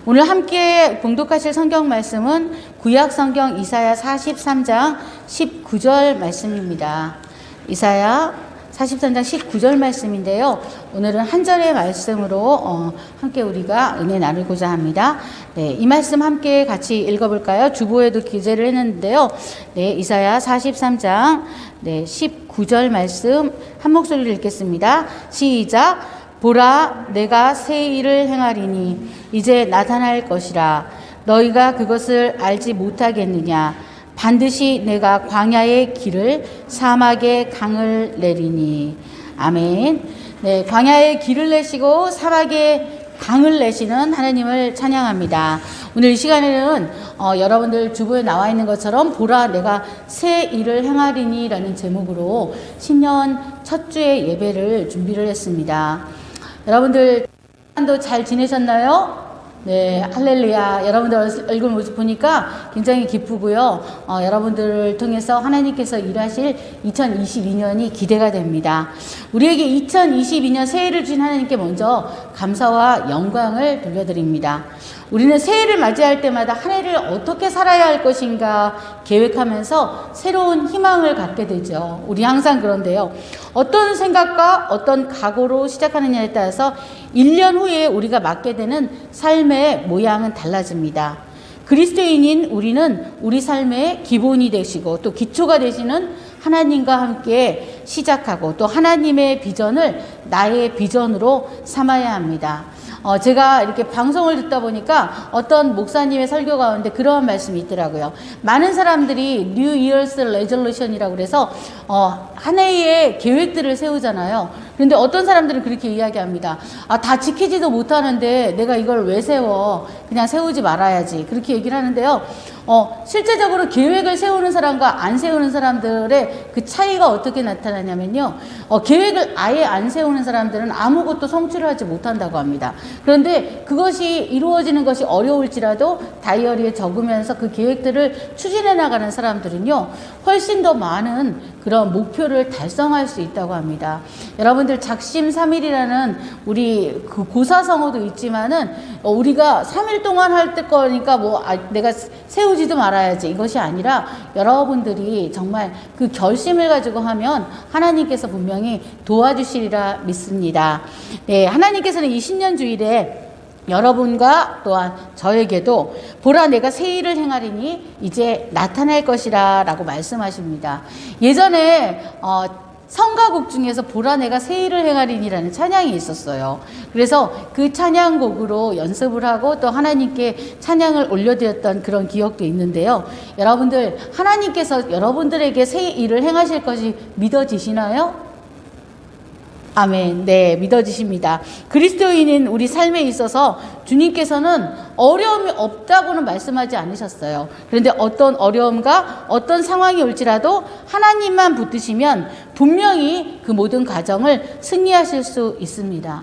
오늘 함께 봉독하실 성경 말씀은 구약 성경 이사야 43장 19절 말씀입니다. 이사야 43장 19절 말씀인데요. 오늘은 한 절의 말씀으로 함께 우리가 은혜 나누고자 합니다. 네, 이 말씀 함께 같이 읽어볼까요? 주보에도 기재를 했는데요. 네, 이사야 43장 19절 말씀 한 목소리로 읽겠습니다. 시작. 보라, 내가 새 일을 행하리니 이제 나타날 것이라. 너희가 그것을 알지 못하겠느냐? 반드시 내가 광야의 길을 사막의 강을 내리니. 아멘. 네, 광야의 길을 내시고 사막의 강을 내시는 하나님을 찬양합니다. 오늘 이 시간에는 여러분들 주보에 나와 있는 것처럼 보라 내가 새 일을 행하리니 라는 제목으로 신년 첫 주의 예배를 준비를 했습니다. 여러분들 도 잘 지내셨나요? 네, 할렐루야. 여러분들 얼굴 모습 보니까 굉장히 기쁘고요. 여러분들을 통해서 하나님께서 일하실 2022년이 기대가 됩니다. 우리에게 2022년 새해를 주신 하나님께 먼저 감사와 영광을 돌려드립니다. 우리는 새해를 맞이할 때마다 한 해를 어떻게 살아야 할 것인가 계획하면서 새로운 희망을 갖게 되죠. 우리 항상 그런데요. 어떤 생각과 어떤 각오로 시작하느냐에 따라서 1년 후에 우리가 맞게 되는 삶의 모양은 달라집니다. 그리스도인인 우리는 우리 삶의 기본이 되시고 또 기초가 되시는 하나님과 함께 시작하고 또 하나님의 비전을 나의 비전으로 삼아야 합니다. 제가 이렇게 방송을 듣다 보니까 어떤 목사님의 설교 가운데 그런 말씀이 있더라고요. 많은 사람들이 New Year's Resolution이라고 그래서 한 해의 계획들을 세우잖아요. 그런데 어떤 사람들은 그렇게 이야기합니다. 다 지키지도 못하는데 내가 이걸 왜 세워? 그냥 세우지 말아야지. 그렇게 얘기를 하는데요. 실제적으로 계획을 세우는 사람과 안 세우는 사람들의 그 차이가 어떻게 나타나냐면요. 계획을 아예 안 세우는 사람들은 아무것도 성취를 하지 못한다고 합니다. 그런데 그것이 이루어지는 것이 어려울지라도 다이어리에 적으면서 그 계획들을 추진해 나가는 사람들은요. 훨씬 더 많은 그런 목표를 달성할 수 있다고 합니다. 여러분들 작심삼일이라는 우리 그 고사성어도 있지만은 우리가 3일 동안 할 거니까 내가 세우지도 말아야지 이것이 아니라 여러분들이 정말 그 결심을 가지고 하면 하나님께서 분명히 도와주시리라 믿습니다. 네, 하나님께서는 이 신년주일에 여러분과 또한 저에게도 보라 내가 새 일을 행하리니 이제 나타날 것이라 라고 말씀하십니다. 예전에 성가곡 중에서 보라 내가 새 일을 행하리니라는 찬양이 있었어요. 그래서 그 찬양곡으로 연습을 하고 또 하나님께 찬양을 올려드렸던 그런 기억도 있는데요. 여러분들 하나님께서 여러분들에게 새 일을 행하실 것이 믿어지시나요? 아멘. 네, 믿어지십니다. 그리스도인인 우리 삶에 있어서 주님께서는 어려움이 없다고는 말씀하지 않으셨어요. 그런데 어떤 어려움과 어떤 상황이 올지라도 하나님만 붙드시면 분명히 그 모든 과정을 승리하실 수 있습니다.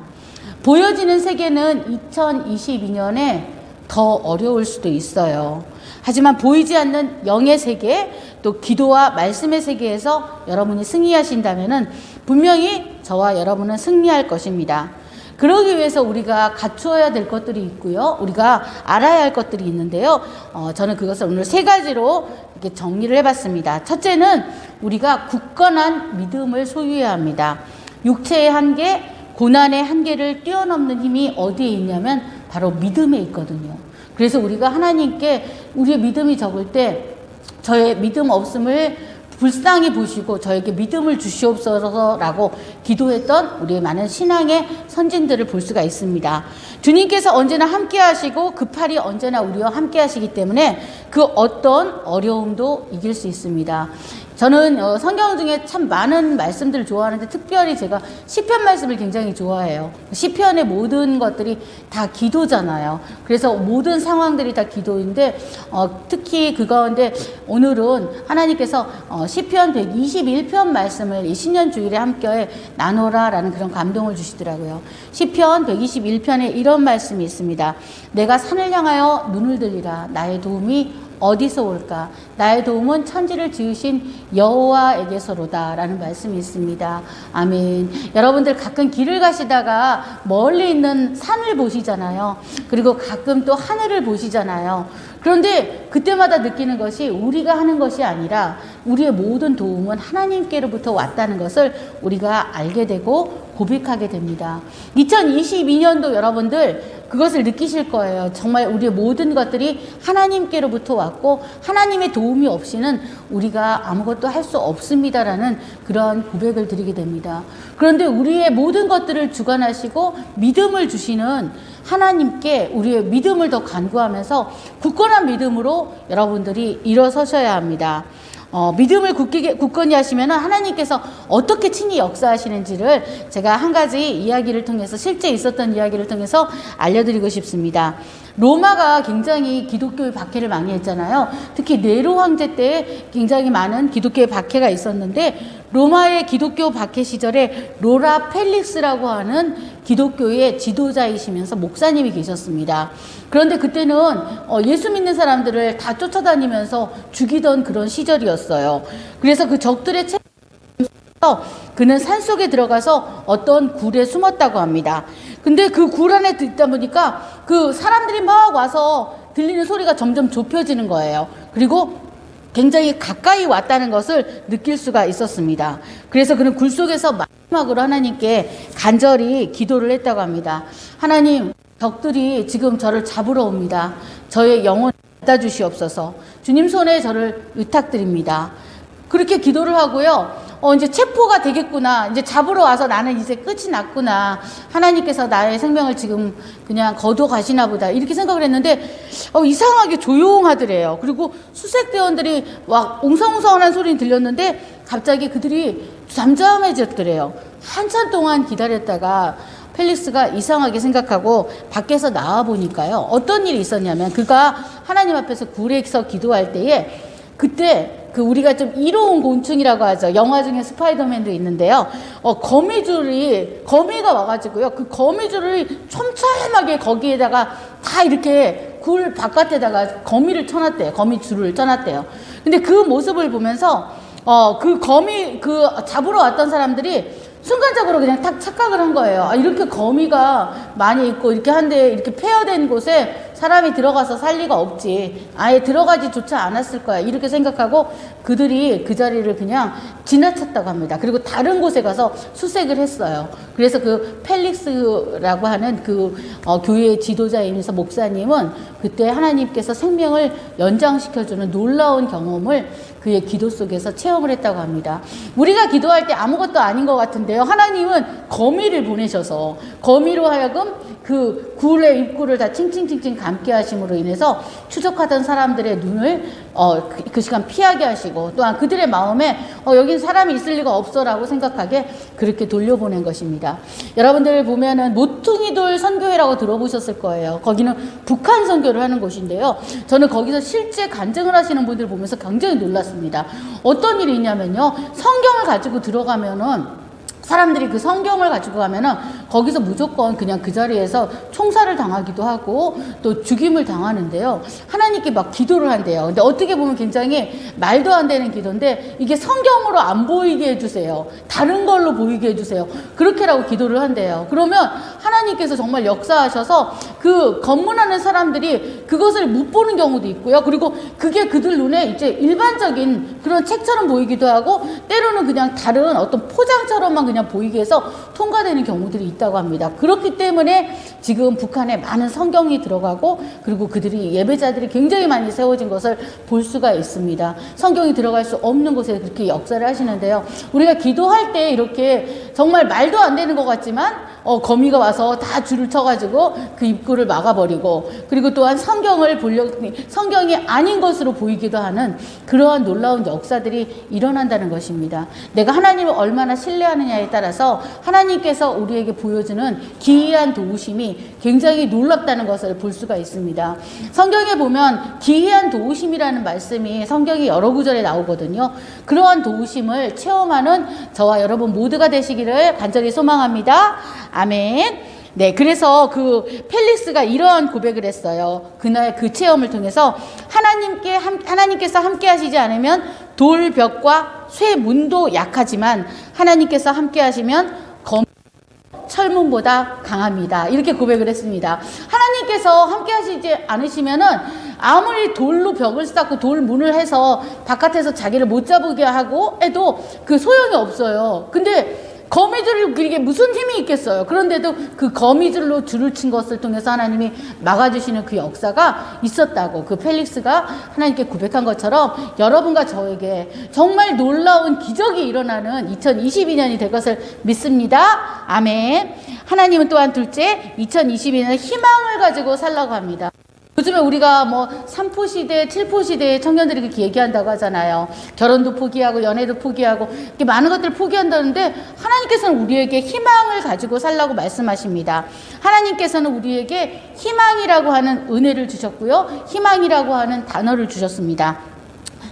보여지는 세계는 2022년에 더 어려울 수도 있어요. 하지만 보이지 않는 영의 세계, 또 기도와 말씀의 세계에서 여러분이 승리하신다면은 분명히 저와 여러분은 승리할 것입니다. 그러기 위해서 우리가 갖추어야 될 것들이 있고요. 우리가 알아야 할 것들이 있는데요. 저는 그것을 오늘 세 가지로 이렇게 정리를 해봤습니다. 첫째는 우리가 굳건한 믿음을 소유해야 합니다. 육체의 한계, 고난의 한계를 뛰어넘는 힘이 어디에 있냐면 바로 믿음에 있거든요. 그래서 우리가 하나님께 우리의 믿음이 적을 때 저의 믿음 없음을 불쌍히 보시고 저에게 믿음을 주시옵소서라고 기도했던 우리의 많은 신앙의 선진들을 볼 수가 있습니다. 주님께서 언제나 함께 하시고 그 팔이 언제나 우리와 함께 하시기 때문에 그 어떤 어려움도 이길 수 있습니다. 저는 성경 중에 참 많은 말씀들을 좋아하는데 특별히 제가 시편 말씀을 굉장히 좋아해요. 시편의 모든 것들이 다 기도잖아요. 그래서 모든 상황들이 다 기도인데 특히 그 가운데 오늘은 하나님께서 시편 121편 말씀을 이 신년주일에 함께 나누라라는 그런 감동을 주시더라고요. 시편 121편에 이런 말씀이 있습니다. 내가 산을 향하여 눈을 들리라. 나의 도움이 어디서 올까? 나의 도움은 천지를 지으신 여호와에게서로다 라는 말씀이 있습니다. 아멘. 여러분들 가끔 길을 가시다가 멀리 있는 산을 보시잖아요. 그리고 가끔 또 하늘을 보시잖아요. 그런데 그때마다 느끼는 것이 우리가 하는 것이 아니라 우리의 모든 도움은 하나님께로부터 왔다는 것을 우리가 알게 되고 고백하게 됩니다. 2022년도 여러분들 그것을 느끼실 거예요. 정말 우리의 모든 것들이 하나님께로부터 왔고 하나님의 도움이 없이는 우리가 아무것도 할 수 없습니다라는 그런 고백을 드리게 됩니다. 그런데 우리의 모든 것들을 주관하시고 믿음을 주시는 하나님께 우리의 믿음을 더 간구하면서 굳건한 믿음으로 여러분들이 일어서셔야 합니다. 믿음을 굳건히 하시면 하나님께서 어떻게 친히 역사하시는지를 제가 한 가지 이야기를 통해서 실제 있었던 이야기를 통해서 알려드리고 싶습니다. 로마가 굉장히 기독교의 박해를 많이 했잖아요. 특히 네로 황제 때 굉장히 많은 기독교의 박해가 있었는데 로마의 기독교 박해 시절에 로라 펠릭스라고 하는 기독교의 지도자이시면서 목사님이 계셨습니다. 그런데 그때는 예수 믿는 사람들을 다 쫓아다니면서 죽이던 그런 시절이었어요. 그래서 그 적들의 그는 산속에 들어가서 어떤 굴에 숨었다고 합니다. 근데 그 굴 안에 있다 보니까 그 사람들이 막 와서 들리는 소리가 점점 좁혀지는 거예요. 그리고 굉장히 가까이 왔다는 것을 느낄 수가 있었습니다. 그래서 그는 굴 속에서 마지막으로 하나님께 간절히 기도를 했다고 합니다. 하나님, 적들이 지금 저를 잡으러 옵니다. 저의 영혼을 받아주시옵소서. 주님 손에 저를 의탁드립니다. 그렇게 기도를 하고요. 이제 체포가 되겠구나. 이제 잡으러 와서 나는 이제 끝이 났구나. 하나님께서 나의 생명을 지금 그냥 거둬 가시나 보다. 이렇게 생각을 했는데, 이상하게 조용하더래요. 그리고 수색대원들이 막 옹성옹성한 소리는 들렸는데, 갑자기 그들이 잠잠해졌더래요. 한참 동안 기다렸다가, 펠릭스가 이상하게 생각하고 밖에서 나와 보니까요. 어떤 일이 있었냐면, 그가 하나님 앞에서 굴에서 기도할 때에, 그때 우리가 좀 이로운 곤충이라고 하죠. 영화 중에 스파이더맨도 있는데요. 거미가 와가지고요. 그 거미줄을 촘촘하게 거기에다가 다 이렇게 굴 바깥에다가 거미를 쳐놨대요. 거미줄을 쳐놨대요. 근데 그 모습을 보면서, 잡으러 왔던 사람들이 순간적으로 그냥 딱 착각을 한 거예요. 이렇게 거미가 많이 있고 이렇게 한데 이렇게 폐허된 곳에 사람이 들어가서 살 리가 없지. 아예 들어가지조차 않았을 거야. 이렇게 생각하고 그들이 그 자리를 그냥 지나쳤다고 합니다. 그리고 다른 곳에 가서 수색을 했어요. 그래서 그 펠릭스라고 하는 교회의 지도자이면서 목사님은 그때 하나님께서 생명을 연장시켜주는 놀라운 경험을 그의 기도 속에서 체험을 했다고 합니다. 우리가 기도할 때 아무것도 아닌 것 같은데요. 하나님은 거미를 보내셔서 거미로 하여금 그 굴의 입구를 다 칭칭칭칭 감게 하심으로 인해서 추적하던 사람들의 눈을 그 시간 피하게 하시고 또한 그들의 마음에 여긴 사람이 있을 리가 없어라고 생각하게 그렇게 돌려보낸 것입니다. 여러분들 보면은 모퉁이돌 선교회라고 들어보셨을 거예요. 거기는 북한 선교를 하는 곳인데요. 저는 거기서 실제 간증을 하시는 분들 보면서 굉장히 놀랐습니다. 어떤 일이 있냐면요. 성경을 가지고 들어가면은 사람들이 그 성경을 가지고 가면은 거기서 무조건 그냥 그 자리에서 총살을 당하기도 하고 또 죽임을 당하는데요. 하나님께 막 기도를 한대요. 근데 어떻게 보면 굉장히 말도 안 되는 기도인데 이게 성경으로 안 보이게 해주세요. 다른 걸로 보이게 해주세요. 그렇게라고 기도를 한대요. 그러면 하나님께서 정말 역사하셔서 그 검문하는 사람들이 그것을 못 보는 경우도 있고요. 그리고 그게 그들 눈에 이제 일반적인 그런 책처럼 보이기도 하고 때로는 그냥 다른 어떤 포장처럼만 그냥 보이게 해서 통과되는 경우들이 있다고 합니다. 그렇기 때문에 지금 북한에 많은 성경이 들어가고 그리고 그들이 예배자들이 굉장히 많이 세워진 것을 볼 수가 있습니다. 성경이 들어갈 수 없는 곳에 그렇게 역사를 하시는데요. 우리가 기도할 때 이렇게 정말 말도 안 되는 것 같지만 거미가 와서 다 줄을 쳐가지고 그 입구를 막아버리고 그리고 또한 성경을 보려고 성경이 아닌 것으로 보이기도 하는 그러한 놀라운 역사들이 일어난다는 것입니다. 내가 하나님을 얼마나 신뢰하느냐에 따라서 하나님께서 우리에게 보여주는 기이한 도우심이 굉장히 놀랍다는 것을 볼 수가 있습니다. 성경에 보면 기이한 도우심이라는 말씀이 성경이 여러 구절에 나오거든요. 그러한 도우심을 체험하는 저와 여러분 모두가 되시기를 간절히 소망합니다. 아멘. 네, 그래서 그 펠릭스가 이러한 고백을 했어요. 그날 그 체험을 통해서 하나님께서 함께 하시지 않으면 돌 벽과 쇠 문도 약하지만 하나님께서 함께 하시면 철문보다 강합니다. 이렇게 고백을 했습니다. 하나님께서 함께 하시지 않으시면은 아무리 돌로 벽을 쌓고 돌 문을 해서 바깥에서 자기를 못 잡게 하고 해도 그 소용이 없어요. 근데 거미줄을 그게 무슨 힘이 있겠어요. 그런데도 그 거미줄로 줄을 친 것을 통해서 하나님이 막아주시는 그 역사가 있었다고 그 펠릭스가 하나님께 고백한 것처럼 여러분과 저에게 정말 놀라운 기적이 일어나는 2022년이 될 것을 믿습니다. 아멘. 하나님은 또한 둘째 2022년에 희망을 가지고 살라고 합니다. 요즘에 우리가 뭐 3포 시대, 7포 시대의 청년들이 그렇게 얘기한다고 하잖아요. 결혼도 포기하고 연애도 포기하고 이렇게 많은 것들을 포기한다는데 하나님께서는 우리에게 희망을 가지고 살라고 말씀하십니다. 하나님께서는 우리에게 희망이라고 하는 은혜를 주셨고요. 희망이라고 하는 단어를 주셨습니다.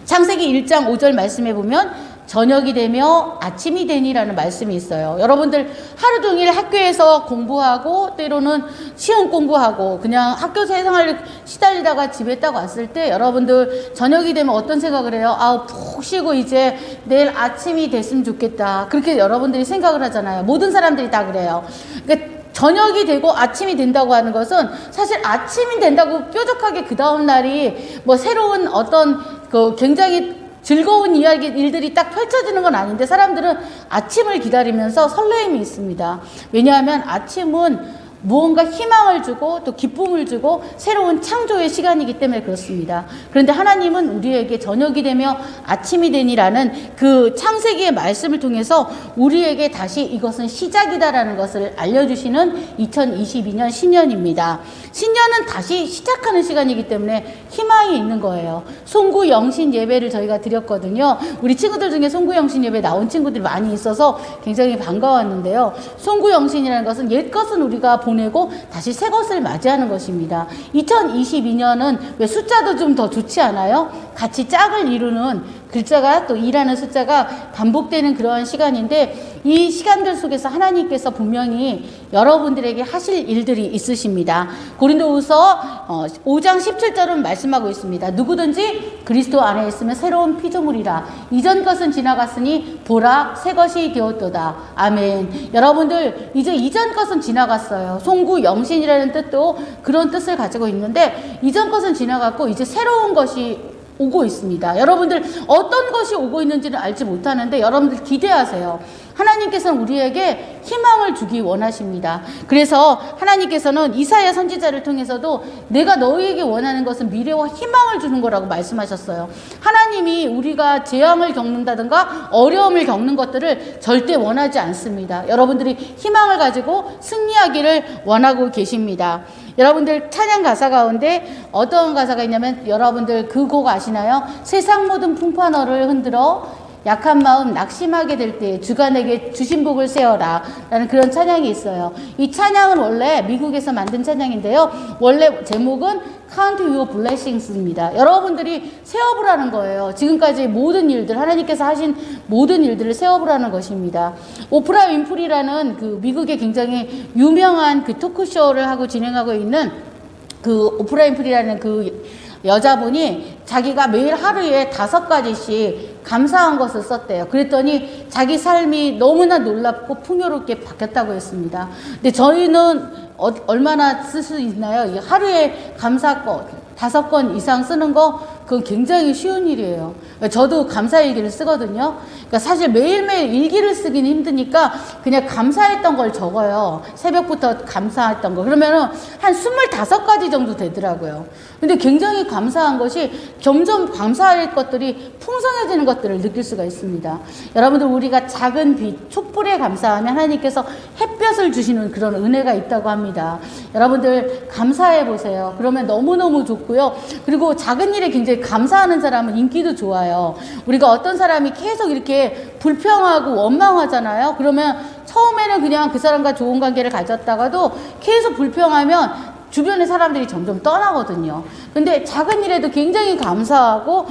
창세기 1장 5절 말씀해 보면 저녁이 되며 아침이 되니라는 말씀이 있어요. 여러분들 하루 종일 학교에서 공부하고 때로는 시험 공부하고 그냥 학교 생활을 시달리다가 집에 딱 왔을 때 여러분들 저녁이 되면 어떤 생각을 해요? 아, 푹 쉬고 이제 내일 아침이 됐으면 좋겠다. 그렇게 여러분들이 생각을 하잖아요. 모든 사람들이 다 그래요. 그러니까 저녁이 되고 아침이 된다고 하는 것은 사실 아침이 된다고 뾰족하게 그 다음 날이 뭐 새로운 어떤 그 굉장히 즐거운 일들이 딱 펼쳐지는 건 아닌데 사람들은 아침을 기다리면서 설레임이 있습니다. 왜냐하면 아침은 무언가 희망을 주고 또 기쁨을 주고 새로운 창조의 시간이기 때문에 그렇습니다. 그런데 하나님은 우리에게 저녁이 되며 아침이 되니라는 그 창세기의 말씀을 통해서 우리에게 다시 이것은 시작이다라는 것을 알려주시는 2022년 신년입니다. 신년은 다시 시작하는 시간이기 때문에 희망이 있는 거예요. 송구 영신 예배를 저희가 드렸거든요. 우리 친구들 중에 송구 영신 예배 나온 친구들이 많이 있어서 굉장히 반가웠는데요. 송구 영신이라는 것은 옛 것은 우리가 보내고 다시 새 것을 맞이하는 것입니다. 2022년은 왜 숫자도 좀 더 좋지 않아요? 같이 짝을 이루는 글자가 또 2라는 숫자가 반복되는 그러한 시간인데 이 시간들 속에서 하나님께서 분명히 여러분들에게 하실 일들이 있으십니다. 고린도후서 5장 17절은 말씀하고 있습니다. 누구든지 그리스도 안에 있으면 새로운 피조물이라 이전 것은 지나갔으니 보라 새 것이 되었도다. 아멘. 여러분들 이제 이전 것은 지나갔어요. 송구 영신이라는 뜻도 그런 뜻을 가지고 있는데 이전 것은 지나갔고 이제 새로운 것이 오고 있습니다. 여러분들 어떤 것이 오고 있는지는 알지 못하는데 여러분들 기대하세요. 하나님께서는 우리에게 희망을 주기 원하십니다. 그래서 하나님께서는 이사야 선지자를 통해서도 내가 너희에게 원하는 것은 미래와 희망을 주는 거라고 말씀하셨어요. 하나님이 우리가 재앙을 겪는다든가 어려움을 겪는 것들을 절대 원하지 않습니다. 여러분들이 희망을 가지고 승리하기를 원하고 계십니다. 여러분들 찬양 가사 가운데 어떤 가사가 있냐면 여러분들 그 곡 아시나요? 세상 모든 풍파너를 흔들어 약한 마음 낙심하게 될 때 주가 내게 주신 복을 세어라 라는 그런 찬양이 있어요. 이 찬양은 원래 미국에서 만든 찬양인데요. 원래 제목은 Count Your Blessings입니다. 여러분들이 세어보라는 거예요. 지금까지 모든 일들 하나님께서 하신 모든 일들을 세어보라는 것입니다. 오프라 윈프리라는 그 미국의 굉장히 유명한 그 토크쇼를 하고 진행하고 있는 그 오프라 윈프리라는 그 여자분이 자기가 매일 하루에 5가지씩 감사한 것을 썼대요. 그랬더니 자기 삶이 너무나 놀랍고 풍요롭게 바뀌었다고 했습니다. 근데 저희는 얼마나 쓸 수 있나요? 하루에 감사권 5건 이상 쓰는 거 그건 굉장히 쉬운 일이에요. 저도 감사일기를 쓰거든요. 그러니까 사실 매일매일 일기를 쓰기는 힘드니까 그냥 감사했던 걸 적어요. 새벽부터 감사했던 거. 그러면은 한 25가지 정도 되더라고요. 근데 굉장히 감사한 것이 점점 감사할 것들이 풍성해지는 것들을 느낄 수가 있습니다. 여러분들 우리가 작은 빛, 촛불에 감사하면 하나님께서 햇볕을 주시는 그런 은혜가 있다고 합니다. 여러분들 감사해 보세요. 그러면 너무너무 좋고요. 그리고 작은 일에 굉장히 감사하는 사람은 인기도 좋아요. 우리가 어떤 사람이 계속 이렇게 불평하고 원망하잖아요. 그러면 처음에는 그냥 그 사람과 좋은 관계를 가졌다가도 계속 불평하면 주변의 사람들이 점점 떠나거든요. 근데 작은 일에도 굉장히 감사하고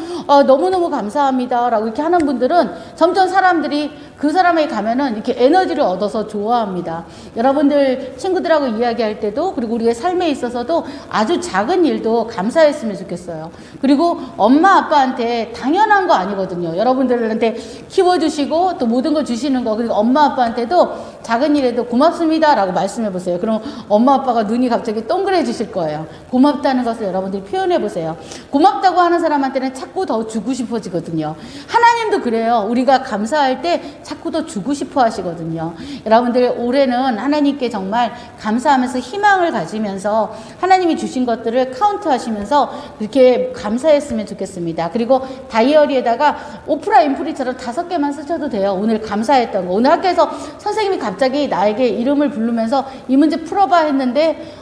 너무너무 감사합니다 라고 이렇게 하는 분들은 점점 사람들이 그 사람에게 가면은 이렇게 에너지를 얻어서 좋아합니다. 여러분들 친구들하고 이야기할 때도, 그리고 우리의 삶에 있어서도 아주 작은 일도 감사했으면 좋겠어요. 그리고 엄마 아빠한테 당연한 거 아니거든요. 여러분들한테 키워주시고 또 모든 걸 주시는 거, 그리고 엄마 아빠한테도 작은 일에도 고맙습니다 라고 말씀해 보세요. 그럼 엄마 아빠가 눈이 갑자기 동그래지실 거예요. 고맙다는 것을 여러분들이 표현해 보세요. 고맙다고 하는 사람한테는 자꾸 더 주고 싶어지거든요. 하나님도 그래요. 우리가 감사할 때 자꾸 더 주고 싶어 하시거든요. 여러분들 올해는 하나님께 정말 감사하면서 희망을 가지면서 하나님이 주신 것들을 카운트 하시면서 이렇게 감사했으면 좋겠습니다. 그리고 다이어리에다가 오프라 인프리처럼 5개만 쓰셔도 돼요. 오늘 감사했던 거. 오늘 학교에서 선생님이 갑자기 나에게 이름을 부르면서 이 문제 풀어봐 했는데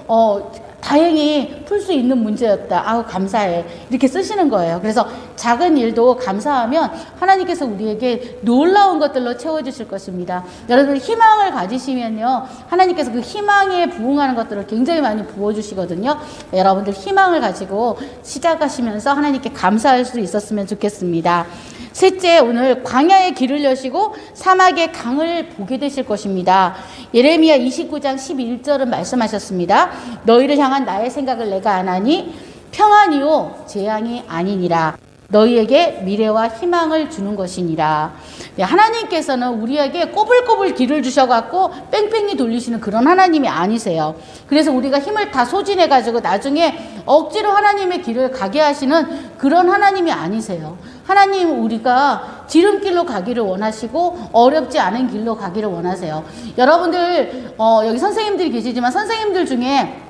다행히 풀 수 있는 문제였다. 아우 감사해. 이렇게 쓰시는 거예요. 그래서 작은 일도 감사하면 하나님께서 우리에게 놀라운 것들로 채워주실 것입니다. 여러분 희망을 가지시면요, 하나님께서 그 희망에 부응하는 것들을 굉장히 많이 부어주시거든요. 여러분들 희망을 가지고 시작하시면서 하나님께 감사할 수 있었으면 좋겠습니다. 셋째, 오늘 광야의 길을 여시고 사막의 강을 보게 되실 것입니다. 예레미야 29장 11절은 말씀하셨습니다. 너희를 향한 나의 생각을 내가 아나니 평안이요 재앙이 아니니라. 너희에게 미래와 희망을 주는 것이니라. 하나님께서는 우리에게 꼬불꼬불 길을 주셔갖고 뺑뺑이 돌리시는 그런 하나님이 아니세요. 그래서 우리가 힘을 다 소진해가지고 나중에 억지로 하나님의 길을 가게 하시는 그런 하나님이 아니세요. 하나님 우리가 지름길로 가기를 원하시고 어렵지 않은 길로 가기를 원하세요. 여러분들 여기 선생님들이 계시지만 선생님들 중에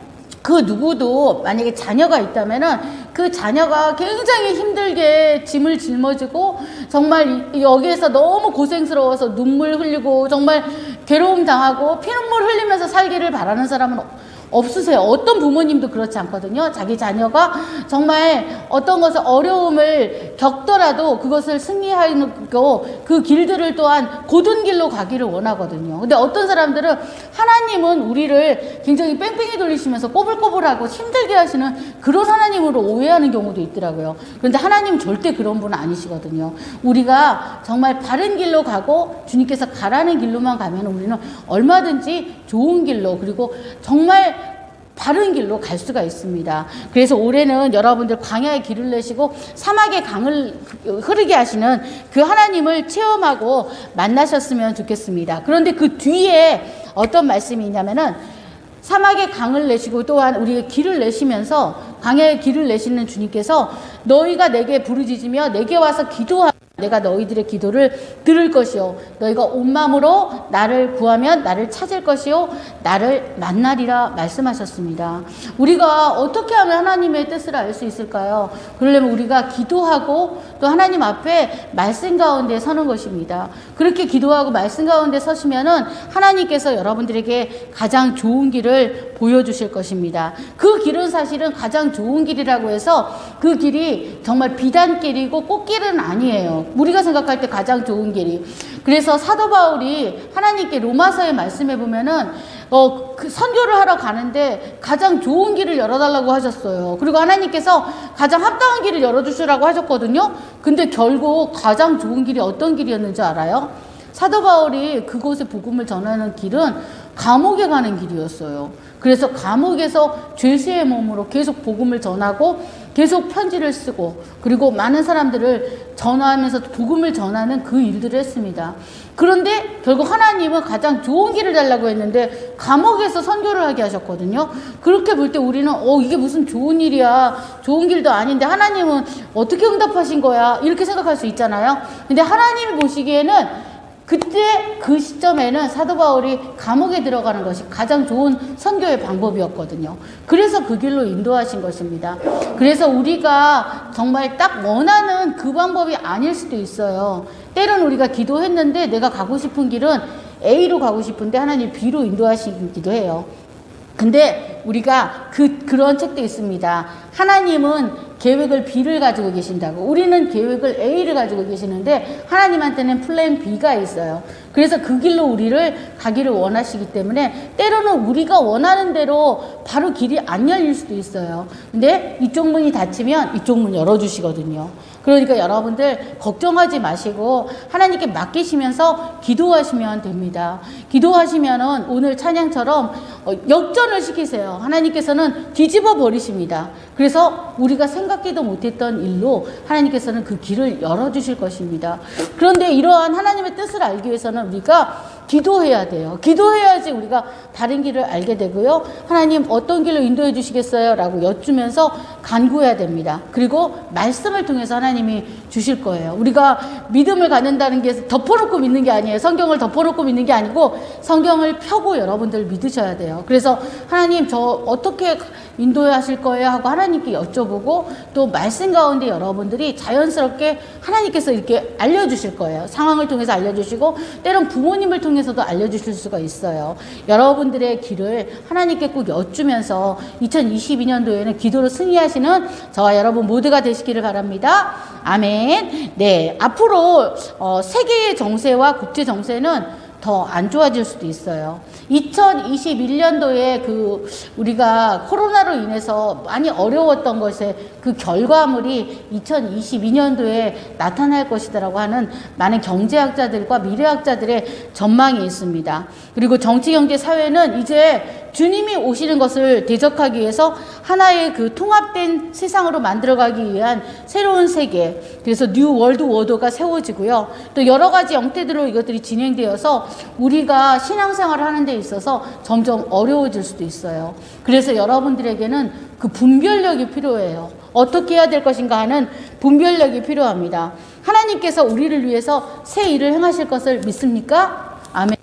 그 누구도 만약에 자녀가 있다면은 그 자녀가 굉장히 힘들게 짐을 짊어지고 정말 여기에서 너무 고생스러워서 눈물 흘리고 정말 괴로움 당하고 피눈물 흘리면서 살기를 바라는 사람은 없으세요. 어떤 부모님도 그렇지 않거든요. 자기 자녀가 정말 어떤 것을 어려움을 겪더라도 그것을 승리하고 그 길들을 또한 고든 길로 가기를 원하거든요. 근데 어떤 사람들은 하나님은 우리를 굉장히 뺑뺑이 돌리시면서 꼬불꼬불하고 힘들게 하시는 그런 하나님으로 오해하는 경우도 있더라고요. 그런데 하나님 절대 그런 분은 아니시거든요. 우리가 정말 바른 길로 가고 주님께서 가라는 길로만 가면 우리는 얼마든지 좋은 길로, 그리고 정말 바른 길로 갈 수가 있습니다. 그래서 올해는 여러분들 광야의 길을 내시고 사막의 강을 흐르게 하시는 그 하나님을 체험하고 만나셨으면 좋겠습니다. 그런데 그 뒤에 어떤 말씀이 있냐면은 사막의 강을 내시고 또한 우리의 길을 내시면서 광야의 길을 내시는 주님께서 너희가 내게 부르짖으며 내게 와서 기도하라. 내가 너희들의 기도를 들을 것이요 너희가 온 마음으로 나를 구하면 나를 찾을 것이요 나를 만나리라 말씀하셨습니다. 우리가 어떻게 하면 하나님의 뜻을 알 수 있을까요? 그러려면 우리가 기도하고 또 하나님 앞에 말씀 가운데 서는 것입니다. 그렇게 기도하고 말씀 가운데 서시면은 하나님께서 여러분들에게 가장 좋은 길을 보여주실 것입니다. 그 길은 사실은 가장 좋은 길이라고 해서 그 길이 정말 비단길이고 꽃길은 아니에요. 우리가 생각할 때 가장 좋은 길이. 그래서 사도 바울이 하나님께 로마서에 말씀해 보면은 그 선교를 하러 가는데 가장 좋은 길을 열어달라고 하셨어요. 그리고 하나님께서 가장 합당한 길을 열어주시라고 하셨거든요. 근데 결국 가장 좋은 길이 어떤 길이었는지 알아요? 사도 바울이 그곳에 복음을 전하는 길은 감옥에 가는 길이었어요. 그래서 감옥에서 죄수의 몸으로 계속 복음을 전하고 계속 편지를 쓰고 그리고 많은 사람들을 전화하면서 복음을 전하는 그 일들을 했습니다. 그런데 결국 하나님은 가장 좋은 길을 달라고 했는데 감옥에서 선교를 하게 하셨거든요. 그렇게 볼 때 우리는 이게 무슨 좋은 일이야, 좋은 길도 아닌데 하나님은 어떻게 응답하신 거야, 이렇게 생각할 수 있잖아요. 근데 하나님이 보시기에는 그때 그 시점에는 사도 바울이 감옥에 들어가는 것이 가장 좋은 선교의 방법이었거든요. 그래서 그 길로 인도하신 것입니다. 그래서 우리가 정말 딱 원하는 그 방법이 아닐 수도 있어요. 때로는 우리가 기도했는데 내가 가고 싶은 길은 A로 가고 싶은데 하나님 B로 인도하시기도 해요. 근데 우리가 그런 책도 있습니다. 하나님은 계획을 B를 가지고 계신다고. 우리는 계획을 A를 가지고 계시는데 하나님한테는 플랜 B가 있어요. 그래서 그 길로 우리를 가기를 원하시기 때문에 때로는 우리가 원하는 대로 바로 길이 안 열릴 수도 있어요. 근데 이쪽 문이 닫히면 이쪽 문 열어주시거든요. 그러니까 여러분들 걱정하지 마시고 하나님께 맡기시면서 기도하시면 됩니다. 기도하시면은 오늘 찬양처럼 역전을 시키세요. 하나님께서는 뒤집어 버리십니다. 그래서 우리가 생각지도 못했던 일로 하나님께서는 그 길을 열어주실 것입니다. 그런데 이러한 하나님의 뜻을 알기 위해서는 우리가 기도해야 돼요. 기도해야지 우리가 다른 길을 알게 되고요. 하나님 어떤 길로 인도해 주시겠어요? 라고 여쭈면서 간구해야 됩니다. 그리고 말씀을 통해서 하나님이 주실 거예요. 우리가 믿음을 갖는다는 게 덮어놓고 믿는 게 아니에요. 성경을 덮어놓고 믿는 게 아니고 성경을 펴고 여러분들 믿으셔야 돼요. 그래서 하나님 저 어떻게 인도하실 거예요? 하고 하나님께 여쭤보고 또 말씀 가운데 여러분들이 자연스럽게 하나님께서 이렇게 알려주실 거예요. 상황을 통해서 알려주시고 때론 부모님을 통해서도 알려주실 수가 있어요. 여러분들의 길을 하나님께 꼭 여쭈면서 2022년도에는 기도로 승리하시는 저와 여러분 모두가 되시기를 바랍니다. 아멘. 네, 앞으로 세계의 정세와 국제 정세는 더 안 좋아질 수도 있어요. 2021년도에 우리가 코로나로 인해서 많이 어려웠던 것의 그 결과물이 2022년도에 나타날 것이라고 하는 많은 경제학자들과 미래학자들의 전망이 있습니다. 그리고 정치, 경제, 사회는 이제 주님이 오시는 것을 대적하기 위해서 하나의 그 통합된 세상으로 만들어가기 위한 새로운 세계, 그래서 뉴 월드 워더가 세워지고요. 또 여러 가지 형태들로 이것들이 진행되어서 우리가 신앙생활을 하는 데 있어서 점점 어려워질 수도 있어요. 그래서 여러분들에게는 그 분별력이 필요해요. 어떻게 해야 될 것인가 하는 분별력이 필요합니다. 하나님께서 우리를 위해서 새 일을 행하실 것을 믿습니까? 아멘.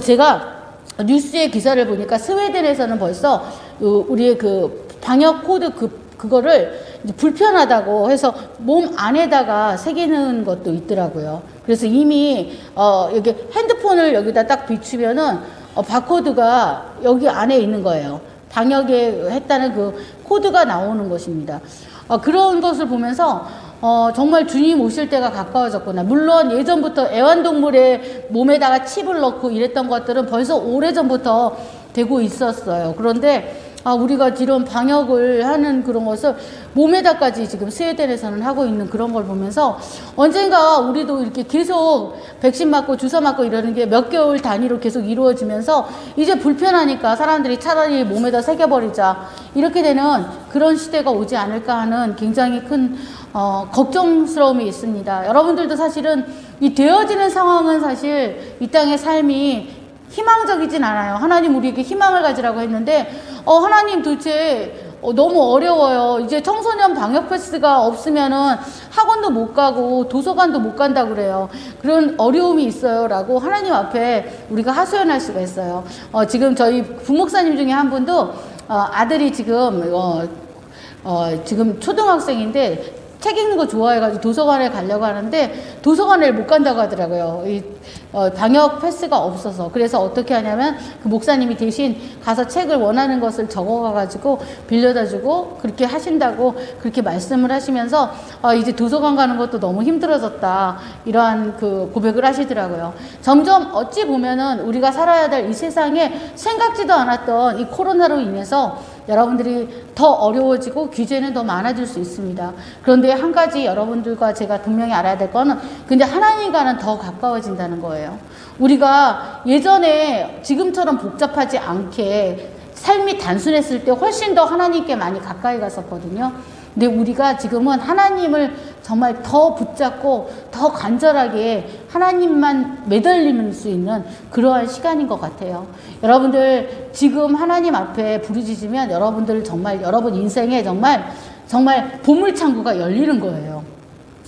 제가 뉴스의 기사를 보니까 스웨덴에서는 벌써 우리의 그 방역 코드 그거를 불편하다고 해서 몸 안에다가 새기는 것도 있더라고요. 그래서 이미 여기 핸드폰을 여기다 딱 비추면은 바코드가 여기 안에 있는 거예요. 방역에 했다는 그 코드가 나오는 것입니다. 그런 것을 보면서 정말 주님 오실 때가 가까워졌구나. 물론 예전부터 애완동물의 몸에다가 칩을 넣고 이랬던 것들은 벌써 오래전부터 되고 있었어요. 그런데 우리가 이런 방역을 하는 그런 것을 몸에다까지 지금 스웨덴에서는 하고 있는 그런 걸 보면서 언젠가 우리도 이렇게 계속 백신 맞고 주사 맞고 이러는 게 몇 개월 단위로 계속 이루어지면서 이제 불편하니까 사람들이 차라리 몸에다 새겨버리자 이렇게 되는 그런 시대가 오지 않을까 하는 굉장히 큰 걱정스러움이 있습니다. 여러분들도 사실은 이 되어지는 상황은 사실 이 땅의 삶이 희망적이진 않아요. 하나님 우리에게 희망을 가지라고 했는데 하나님 도대체 너무 어려워요. 이제 청소년 방역 패스가 없으면은 학원도 못 가고 도서관도 못 간다 그래요. 그런 어려움이 있어요. 라고 하나님 앞에 우리가 하소연할 수가 있어요. 지금 저희 부목사님 중에 한 분도 아들이 지금 초등학생인데 책 읽는 거 좋아해가지고 도서관에 가려고 하는데 도서관에 못 간다고 하더라고요. 방역 패스가 없어서. 그래서 어떻게 하냐면 그 목사님이 대신 가서 책을 원하는 것을 적어가가지고 빌려다 주고 그렇게 하신다고 그렇게 말씀을 하시면서 이제 도서관 가는 것도 너무 힘들어졌다. 이러한 그 고백을 하시더라고요. 점점 어찌 보면은 우리가 살아야 될 이 세상에 생각지도 않았던 이 코로나로 인해서 여러분들이 더 어려워지고 규제는 더 많아질 수 있습니다. 그런데 한 가지 여러분들과 제가 분명히 알아야 될 거는 근데 하나님과는 더 가까워진다는 거예요. 우리가 예전에 지금처럼 복잡하지 않게 삶이 단순했을 때 훨씬 더 하나님께 많이 가까이 갔었거든요. 근데 우리가 지금은 하나님을 정말 더 붙잡고 더 간절하게 하나님만 매달릴 수 있는 그러한 시간인 것 같아요. 여러분들 지금 하나님 앞에 부르짖으면 여러분들 정말 여러분 인생에 정말 보물창고가 열리는 거예요.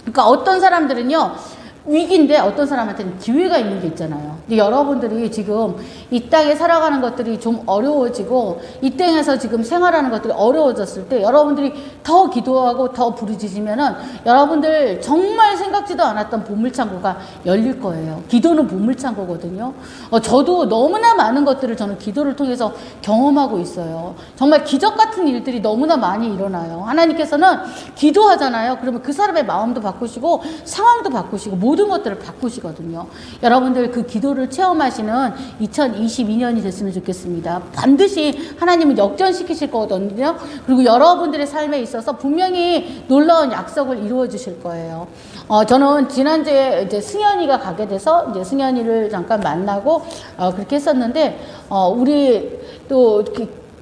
그러니까 어떤 사람들은요 위기인데 어떤 사람한테는 기회가 있는 게 있잖아요. 근데 여러분들이 지금 이 땅에 살아가는 것들이 좀 어려워지고 이 땅에서 지금 생활하는 것들이 어려워졌을 때 여러분들이 더 기도하고 더 부르짖으면은 여러분들 정말 생각지도 않았던 보물창고가 열릴 거예요. 기도는 보물창고거든요. 저도 너무나 많은 것들을 저는 기도를 통해서 경험하고 있어요. 정말 기적 같은 일들이 너무나 많이 일어나요. 하나님께서는 기도하잖아요. 그러면 그 사람의 마음도 바꾸시고 상황도 바꾸시고 모든 것들을 바꾸시거든요. 여러분들 그 기도를 기도를 체험하시는 2022년이 됐으면 좋겠습니다. 반드시 하나님은 역전시키실 거거든요. 그리고 여러분들의 삶에 있어서 분명히 놀라운 약속을 이루어 주실 거예요. 저는 지난주에 이제 승현이가 가게 돼서 이제 승현이를 잠깐 만나고 그렇게 했었는데 우리 또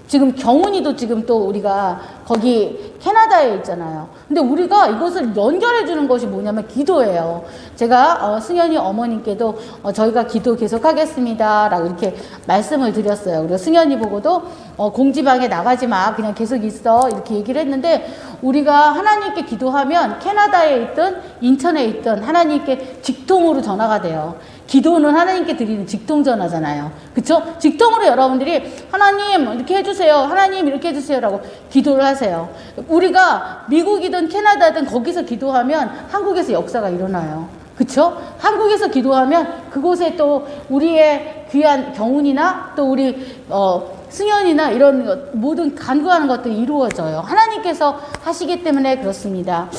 지금 경훈이도 지금 또 우리가 거기 캐나다에 있잖아요. 근데 우리가 이것을 연결해 주는 것이 뭐냐면 기도예요. 제가 승현이 어머님께도 저희가 기도 계속 하겠습니다 라고 이렇게 말씀을 드렸어요. 그리고 승현이 보고도 공지방에 나가지 마, 그냥 계속 있어, 이렇게 얘기를 했는데, 우리가 하나님께 기도하면 캐나다에 있든 인천에 있든 하나님께 직통으로 전화가 돼요. 기도는 하나님께 드리는 직통 전화잖아요. 그쵸? 직통으로 여러분들이 하나님 이렇게 해주세요, 하나님 이렇게 해주세요 라고 기도를 하세요. 우리가 미국이든 캐나다든 거기서 기도하면 한국에서 역사가 일어나요. 그쵸? 한국에서 기도하면 그곳에 또 우리의 귀한 경훈이나 또 우리 승현이나 이런 것, 모든 간구하는 것들이 이루어져요. 하나님께서 하시기 때문에 그렇습니다.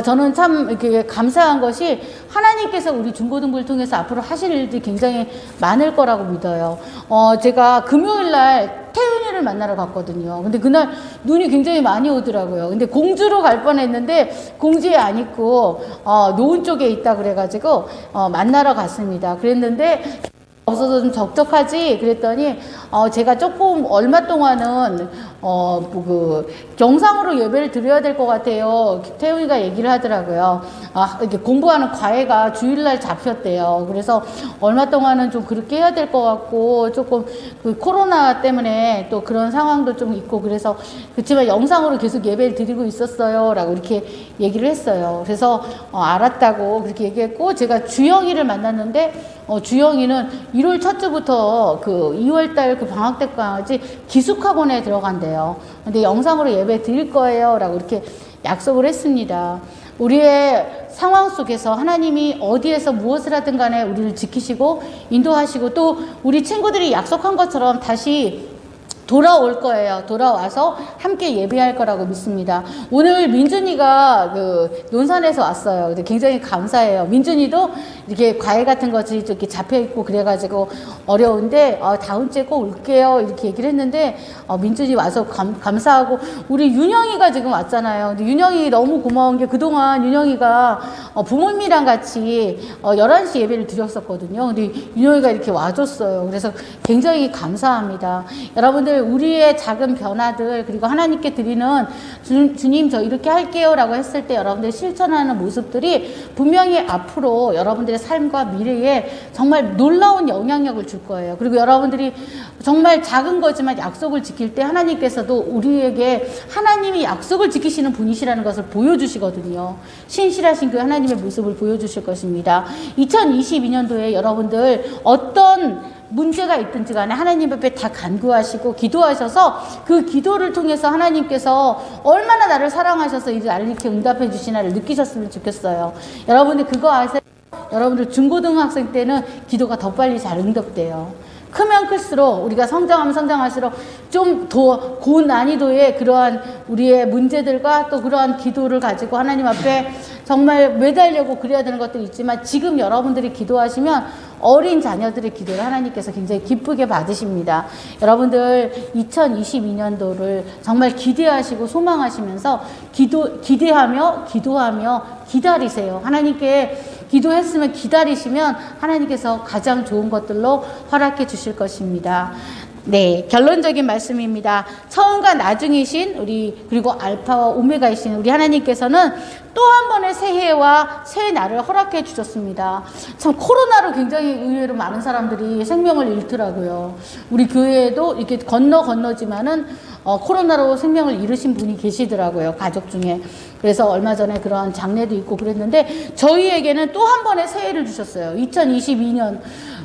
저는 참 이렇게 감사한 것이 하나님께서 우리 중고등부를 통해서 앞으로 하실 일들이 굉장히 많을 거라고 믿어요. 제가 금요일 날 태윤이를 만나러 갔거든요. 근데 그날 눈이 굉장히 많이 오더라고요. 근데 공주로 갈 뻔했는데 공주에 안 있고 노은 쪽에 있다 그래가지고 만나러 갔습니다. 그랬는데 없어서 좀 적적하지 그랬더니 제가 조금 얼마 동안은 영상으로 예배를 드려야 될 것 같아요. 태훈이가 얘기를 하더라고요. 이렇게 공부하는 과외가 주일날 잡혔대요. 그래서 얼마 동안은 좀 그렇게 해야 될 것 같고, 조금 그 코로나 때문에 또 그런 상황도 좀 있고, 그래서 그렇지만 영상으로 계속 예배를 드리고 있었어요 라고 이렇게 얘기를 했어요. 그래서 알았다고 그렇게 얘기했고, 제가 주영이를 만났는데 주영이는 1월 첫 주부터 그 2월달 그 방학 때까지 기숙학원에 들어간대요. 근데 영상으로 예배 드릴 거예요 라고 이렇게 약속을 했습니다. 우리의 상황 속에서 하나님이 어디에서 무엇을 하든 간에 우리를 지키시고 인도하시고, 또 우리 친구들이 약속한 것처럼 다시 돌아올 거예요. 돌아와서 함께 예배할 거라고 믿습니다. 오늘 민준이가 그 논산에서 왔어요. 근데 굉장히 감사해요. 민준이도 이렇게 과외 같은 것이 이렇게 잡혀 있고 그래가지고 어려운데 다음 주에 꼭 올게요 이렇게 얘기를 했는데 민준이 와서 감사하고, 우리 윤영이가 지금 왔잖아요. 근데 윤영이 너무 고마운 게 그동안 윤영이가 부모님이랑 같이 11시 예배를 드렸었거든요. 근데 윤영이가 이렇게 와줬어요. 그래서 굉장히 감사합니다. 여러분들, 우리의 작은 변화들, 그리고 하나님께 드리는 주님 저 이렇게 할게요 라고 했을 때 여러분들이 실천하는 모습들이 분명히 앞으로 여러분들의 삶과 미래에 정말 놀라운 영향력을 줄 거예요. 그리고 여러분들이 정말 작은 거지만 약속을 지킬 때 하나님께서도 우리에게 하나님이 약속을 지키시는 분이시라는 것을 보여주시거든요. 신실하신 그 하나님의 모습을 보여주실 것입니다. 2022년도에 여러분들 어떤 문제가 있든지 간에 하나님 앞에 다 간구하시고 기도하셔서 그 기도를 통해서 하나님께서 얼마나 나를 사랑하셔서 이제 나를 이렇게 응답해 주시나를 느끼셨으면 좋겠어요. 여러분들 그거 아세요? 여러분들 중고등학생 때는 기도가 더 빨리 잘 응답돼요. 크면 클수록, 우리가 성장하면 성장할수록 좀 더 고난이도의 그러한 우리의 문제들과 또 그러한 기도를 가지고 하나님 앞에 정말 매달려고 그래야 되는 것들이 있지만, 지금 여러분들이 기도하시면 어린 자녀들의 기도를 하나님께서 굉장히 기쁘게 받으십니다. 여러분들 2022년도를 정말 기대하시고 소망하시면서 기대하며 기도하며 기다리세요. 하나님께 기도했으면 기다리시면 하나님께서 가장 좋은 것들로 허락해 주실 것입니다. 네, 결론적인 말씀입니다. 처음과 나중이신 우리, 그리고 알파와 오메가이신 우리 하나님께서는 또 한 번의 새해와 새 날을 허락해 주셨습니다. 참 코로나로 굉장히 의외로 많은 사람들이 생명을 잃더라고요. 우리 교회에도 이렇게 건너지만은 코로나로 생명을 잃으신 분이 계시더라고요, 가족 중에. 그래서 얼마 전에 그런 장례도 있고 그랬는데, 저희에게는 또 한 번의 새해를 주셨어요. 2022년.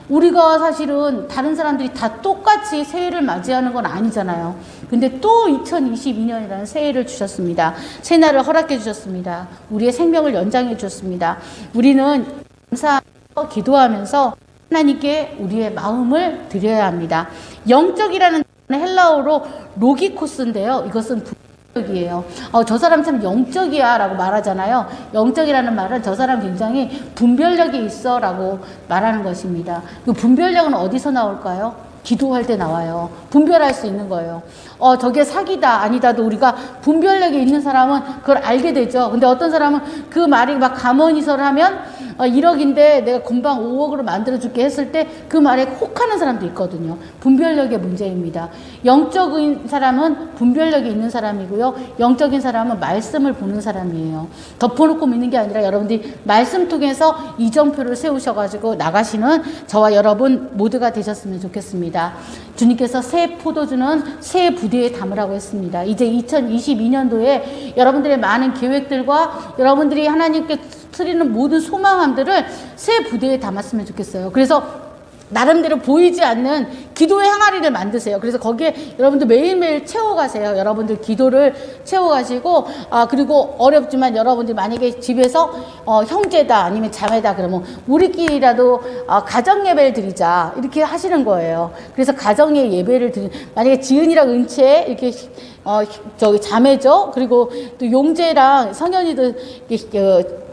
우리가 사실은 다른 사람들이 다 똑같이 새해를 맞이하는 건 아니잖아요. 근데 또 2022년이라는 새해를 주셨습니다. 새날을 허락해 주셨습니다. 우리의 생명을 연장해 주셨습니다. 우리는 감사하고 기도하면서 하나님께 우리의 마음을 드려야 합니다. 영적이라는 헬라어로 로기코스인데요. 이것은 이에요. 저 사람 참 영적이야 라고 말하잖아요. 영적이라는 말은 저 사람 굉장히 분별력이 있어 라고 말하는 것입니다. 그 분별력은 어디서 나올까요? 기도할 때 나와요. 분별할 수 있는 거예요. 저게 사기다 아니다도 우리가 분별력이 있는 사람은 그걸 알게 되죠. 근데 어떤 사람은 그 말이 막 감언이설을 하면 1억인데 내가 금방 5억으로 만들어줄게 했을 때 그 말에 혹하는 사람도 있거든요. 분별력의 문제입니다. 영적인 사람은 분별력이 있는 사람이고요. 영적인 사람은 말씀을 보는 사람이에요. 덮어놓고 믿는 게 아니라 여러분들이 말씀 통해서 이정표를 세우셔가지고 나가시는 저와 여러분 모두가 되셨으면 좋겠습니다. 주님께서 새 포도주는 새 부대에 담으라고 했습니다. 이제 2022년도에 여러분들의 많은 계획들과 여러분들이 하나님께 드리는 모든 소망함들을 새 부대에 담았으면 좋겠어요. 그래서 나름대로 보이지 않는 기도의 항아리를 만드세요. 그래서 거기에 여러분들 매일매일 채워가세요. 여러분들 기도를 채워가시고, 그리고 어렵지만 여러분들이 만약에 집에서, 형제다 아니면 자매다 그러면 우리끼리라도, 가정 예배를 드리자. 이렇게 하시는 거예요. 그래서 가정의 예배를 만약에 지은이랑 은채, 이렇게, 저기 자매죠. 그리고 또 용재랑 성현이도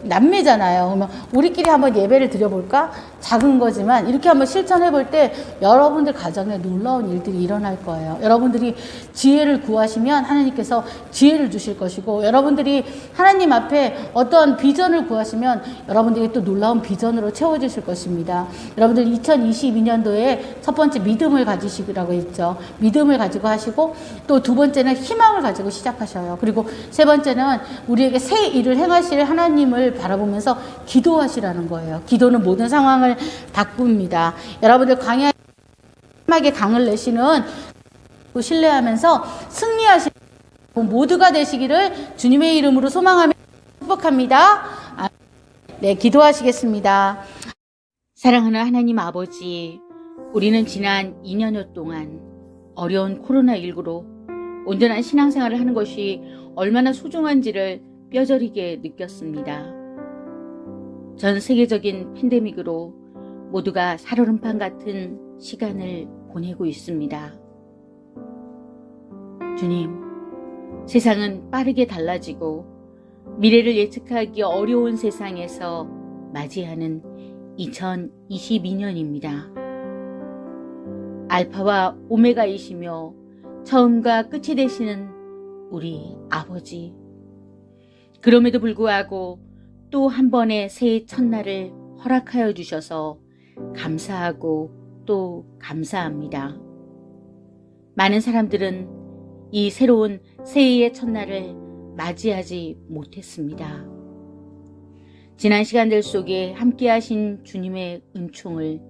남매잖아요. 그러면 우리끼리 한번 예배를 드려볼까? 작은 거지만 이렇게 한번 실천해 볼 때 여러분들 가정에 놀라운 일들이 일어날 거예요. 여러분들이 지혜를 구하시면 하나님께서 지혜를 주실 것이고, 여러분들이 하나님 앞에 어떠한 비전을 구하시면 여러분들이 또 놀라운 비전으로 채워주실 것입니다. 여러분들 2022년도에 첫 번째 믿음을 가지시라고 했죠. 믿음을 가지고 하시고, 또 두 번째는 희망을 가지고 시작하셔요. 그리고 세 번째는 우리에게 새 일을 행하실 하나님을 바라보면서 기도하시라는 거예요. 기도는 모든 상황을 바꿉니다. 여러분들 강하게 강을 내시는 신뢰하면서 승리하시는 모두가 되시기를 주님의 이름으로 소망하며 축복합니다. 네, 기도하시겠습니다. 사랑하는 하나님 아버지, 우리는 지난 2년여 동안 어려운 코로나19로 온전한 신앙생활을 하는 것이 얼마나 소중한지를 뼈저리게 느꼈습니다. 전 세계적인 팬데믹으로 모두가 살얼음판 같은 시간을 보내고 있습니다. 주님, 세상은 빠르게 달라지고 미래를 예측하기 어려운 세상에서 맞이하는 2022년입니다. 알파와 오메가이시며 처음과 끝이 되시는 우리 아버지, 그럼에도 불구하고 또 한 번의 새해 첫날을 허락하여 주셔서 감사하고 또 감사합니다. 많은 사람들은 이 새로운 새해의 첫날을 맞이하지 못했습니다. 지난 시간들 속에 함께 하신 주님의 은총을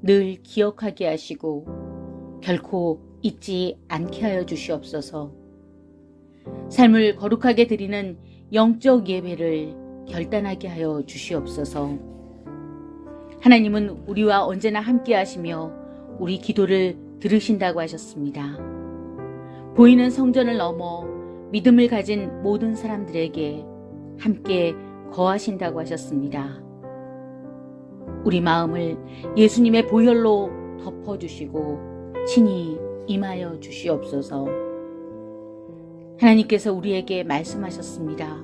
늘 기억하게 하시고 결코 잊지 않게 하여 주시옵소서. 삶을 거룩하게 드리는 영적 예배를 결단하게 하여 주시옵소서. 하나님은 우리와 언제나 함께 하시며 우리 기도를 들으신다고 하셨습니다. 보이는 성전을 넘어 믿음을 가진 모든 사람들에게 함께 거하신다고 하셨습니다. 우리 마음을 예수님의 보혈로 덮어주시고 친히 임하여 주시옵소서. 하나님께서 우리에게 말씀하셨습니다.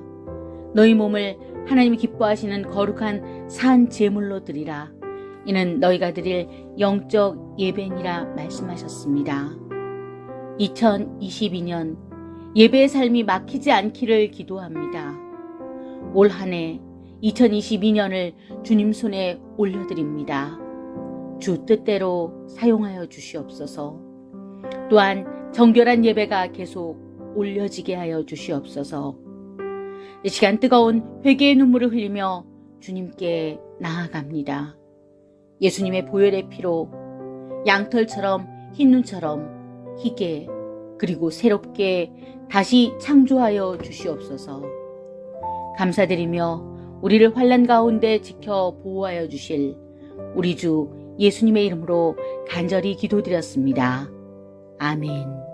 너희 몸을 하나님이 기뻐하시는 거룩한 산 제물로 드리라. 이는 너희가 드릴 영적 예배니라 말씀하셨습니다. 2022년 예배의 삶이 막히지 않기를 기도합니다. 올 한 해 2022년을 주님 손에 올려드립니다. 주 뜻대로 사용하여 주시옵소서. 또한 정결한 예배가 계속 올려지게 하여 주시옵소서. 이 시간 뜨거운 회개의 눈물을 흘리며 주님께 나아갑니다. 예수님의 보혈의 피로 양털처럼 흰 눈처럼 희게 그리고 새롭게 다시 창조하여 주시옵소서. 감사드리며 우리를 환난 가운데 지켜 보호하여 주실 우리 주 예수님의 이름으로 간절히 기도드렸습니다. 아멘.